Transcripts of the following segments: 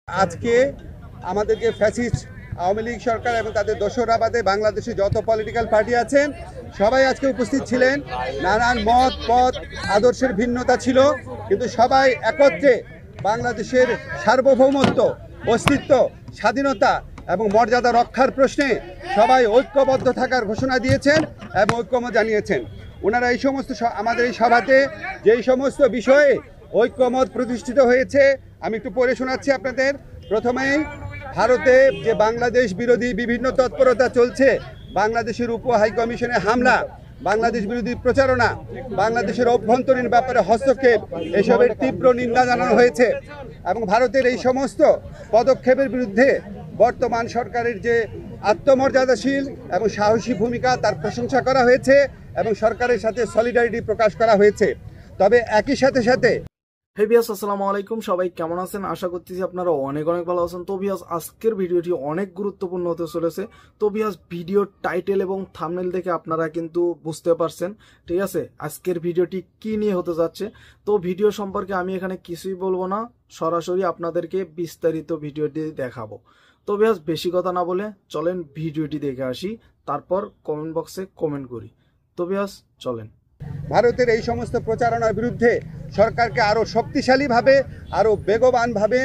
আজকে আমাদেরকে ফ্যাসিস্ট আওয়ামী লীগ সরকার এবং তাদের দোসররা বাদে বাংলাদেশে যত পলিটিক্যাল পার্টি আছেন সবাই আজকে উপস্থিত ছিলেন। নানান মত পথ আদর্শের ভিন্নতা ছিল, কিন্তু সবাই একত্রে বাংলাদেশের সার্বভৌমত্ব, অস্তিত্ব, স্বাধীনতা এবং মর্যাদা রক্ষার প্রশ্নে সবাই ঐক্যবদ্ধ থাকার ঘোষণা দিয়েছেন এবং ঐক্যমত জানিয়েছেন। ওনারা এই সমস্ত আমাদের এই সভাতে যেই সমস্ত বিষয়ে ঐক্যমত প্রতিষ্ঠিত হয়েছে আমি একটু পড়ে শোনাচ্ছি আপনাদের। প্রথমেই ভারতে যে বাংলাদেশ বিরোধী বিভিন্ন তৎপরতা চলছে, বাংলাদেশের উপ হাইকমিশনে হামলা, বাংলাদেশ বিরোধী প্রচারণা, বাংলাদেশের অভ্যন্তরীণ ব্যাপারে হস্তক্ষেপ, এসবের তীব্র নিন্দা জানানো হয়েছে এবং ভারতের এই সমস্ত পদক্ষেপের বিরুদ্ধে বর্তমান সরকারের যে আত্মমর্যাদাশীল এবং সাহসী ভূমিকা তার প্রশংসা করা হয়েছে এবং সরকারের সাথে সলিডারিটি প্রকাশ করা হয়েছে। তবে একই সাথে হে ভিউয়ার্স, আসসালামু আলাইকুম। সবাই কেমন আছেন? আশা করতেছি আপনারা অনেক ভালো আছেন। তো ভিউয়ার্স, আজকের ভিডিওটি অনেক গুরুত্বপূর্ণ হতে চলেছে। তো ভিউয়ার্স, ভিডিওর টাইটেল এবং থাম্বনেল দেখে আপনারা কিন্তু বুঝতে পারছেন, ঠিক আছে, আজকের ভিডিওটি কি নিয়ে হতে যাচ্ছে। তো ভিডিও সম্পর্কে আমি এখানে কিছুই বলবো না, সরাসরি আপনাদেরকে বিস্তারিত ভিডিওটি দেখাবো। তো ভিউয়ার্স, বেশি কথা না বলে চলেন ভিডিওটি দেখে আসি, তারপর কমেন্ট বক্সে কমেন্ট করি। তো ভিউয়ার্স, চলেন। ভারতের এই সমস্ত প্রচারণার বিরুদ্ধে সরকারকে আরও শক্তিশালীভাবে, আরও বেগবানভাবে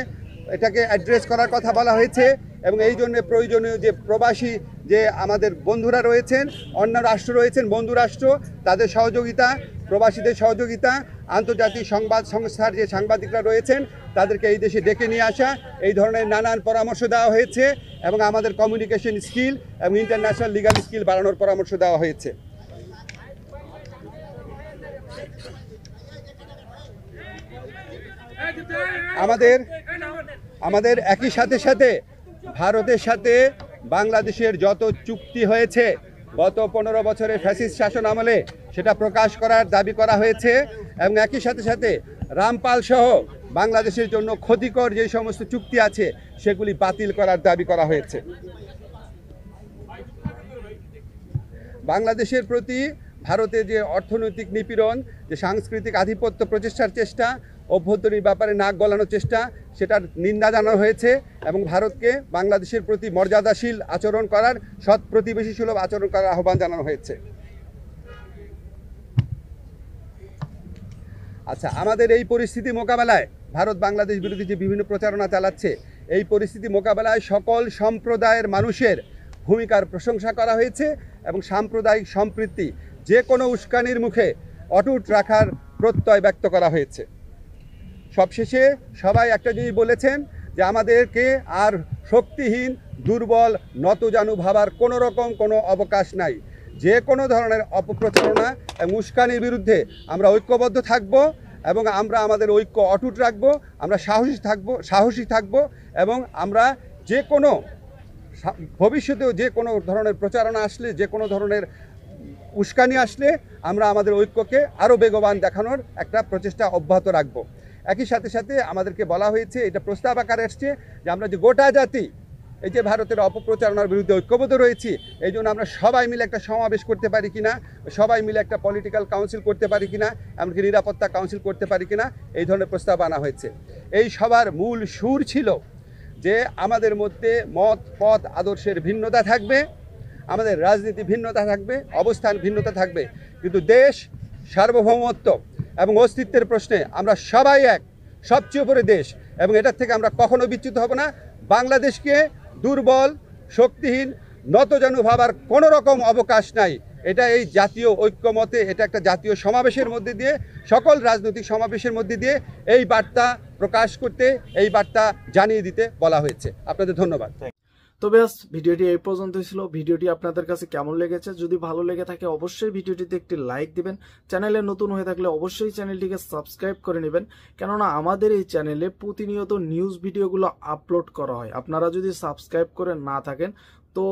এটাকে অ্যাড্রেস করার কথা বলা হয়েছে এবং এই জন্য প্রয়োজনীয় যে প্রবাসী যে আমাদের বন্ধুরা রয়েছেন, অন্য রাষ্ট্র রয়েছেন, বন্ধু রাষ্ট্র, তাদের সহযোগিতা, প্রবাসীদের সহযোগিতা, আন্তর্জাতিক সংবাদ সংস্থার যে সাংবাদিকরা রয়েছেন তাদেরকে এই দেশে ডেকে নিয়ে আসা, এই ধরনের নানান পরামর্শ দেওয়া হয়েছে এবং আমাদের কমিউনিকেশন স্কিল এবং ইন্টারন্যাশনাল লিগাল স্কিল বাড়ানোর পরামর্শ দেওয়া হয়েছে। আমাদের একই সাথে ভারতের সাথে বাংলাদেশের যত চুক্তি হয়েছে গত 15 বছরের ফ্যাসিস্ট শাসন আমলে সেটা প্রকাশ করার দাবি করা হয়েছে এবং একই সাথে রামপাল সহ বাংলাদেশের জন্য ক্ষতিকর যে সমস্ত চুক্তি আছে সেগুলি বাতিল করার দাবি করা হয়েছে। বাংলাদেশের প্রতি ভারতের যে অর্থনৈতিক নিপীড়ন, যে সাংস্কৃতিক আধিপত্য প্রচেষ্টার চেষ্টা, অভ্যন্তরীণ ব্যাপারে নাক গলানোর চেষ্টা, সেটার নিন্দা জানানো হয়েছে এবং ভারতকে বাংলাদেশের প্রতি মর্যাদাশীল আচরণ করার, সৎ প্রতিবেশী সুলভ আচরণ করার আহ্বান জানানো হয়েছে। আচ্ছা, আমাদের এই পরিস্থিতি মোকাবেলায় ভারত বাংলাদেশ বিরোধী যে বিভিন্ন প্রচারণা চালাচ্ছে, এই পরিস্থিতি মোকাবেলায় সকল সম্প্রদায়ের মানুষের ভূমিকার প্রশংসা করা হয়েছে এবং সাম্প্রদায়িক সম্প্রীতি যে কোনো উস্কানির মুখে অটুট রাখার প্রত্যয় ব্যক্ত করা হয়েছে। সবশেষে সবাই একটা জিনিস বলেছেন যে আমাদেরকে আর শক্তিহীন, দুর্বল, নতজানু ভাবার কোনো অবকাশ নাই। যে কোনো ধরনের অপপ্রচারণা এবং উস্কানির বিরুদ্ধে আমরা ঐক্যবদ্ধ থাকব এবং আমরা আমাদের ঐক্য অটুট রাখব, আমরা সাহসী থাকব এবং আমরা যে কোনো ভবিষ্যতেও যে কোনো ধরনের প্রচারণা আসলে, যে কোনো ধরনের উস্কানি আসলে আমরা আমাদের ঐক্যকে আরও বেগবান দেখানোর একটা প্রচেষ্টা অব্যাহত রাখব। একই সাথে আমাদেরকে বলা হয়েছে, এটা প্রস্তাব আকারে আসছে যে আমরা যে গোটা জাতি এই যে ভারতের অপপ্রচারণার বিরুদ্ধে ঐক্যবদ্ধ রয়েছি, এই জন্য আমরা সবাই মিলে একটা সমাবেশ করতে পারি কিনা, সবাই মিলে একটা পলিটিক্যাল কাউন্সিল করতে পারি কিনা, এমনকি নিরাপত্তা কাউন্সিল করতে পারি কিনা, এই ধরনের প্রস্তাব আনা হয়েছে। এই সবার মূল সুর ছিল যে আমাদের মধ্যে মত পথ আদর্শের ভিন্নতা থাকবে, আমাদের রাজনীতি ভিন্নতা থাকবে, অবস্থান ভিন্নতা থাকবে, কিন্তু দেশ, সার্বভৌমত্ব এবং অস্তিত্বের প্রশ্নে আমরা সবাই এক, সবচেয়ে উপরে দেশ এবং এটার থেকে আমরা কখনো বিচ্যুত হব না। বাংলাদেশকে দুর্বল, শক্তিহীন, নতজানু ভাবার কোনো রকম অবকাশ নাই। এটা এই জাতীয় ঐক্যমতে, এটা একটা জাতীয় সমাবেশের মধ্যে দিয়ে, সকল রাজনৈতিক সমাবেশের মধ্যে দিয়ে এই বার্তা প্রকাশ করতে, এই বার্তা জানিয়ে দিতে বলা হয়েছে। আপনাদের ধন্যবাদ। তো ব্যাস, ভিডিওটি এই পর্যন্তই ছিল। ভিডিওটি আপনাদের কাছে কেমন লেগেছে? যদি ভালো লেগে থাকে অবশ্যই ভিডিওটিতে একটি লাইক দিবেন। চ্যানেলে নতুন হয়ে থাকলে অবশ্যই চ্যানেলটিকে সাবস্ক্রাইব করে নেবেন, কেননা আমাদের এই চ্যানেলে প্রতিনিয়ত নিউজ ভিডিওগুলো আপলোড করা হয়। আপনারা যদি সাবস্ক্রাইব করে না থাকেন তো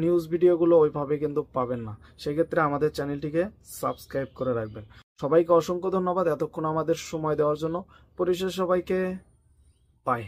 নিউজ ভিডিওগুলো ওইভাবে কিন্তু পাবেন না। সেক্ষেত্রে আমাদের চ্যানেলটিকে সাবস্ক্রাইব করে রাখবেন। সবাইকে অসংখ্য ধন্যবাদ এতক্ষণ আমাদের সময় দেওয়ার জন্য। পরিশেষে সবাইকে বাই।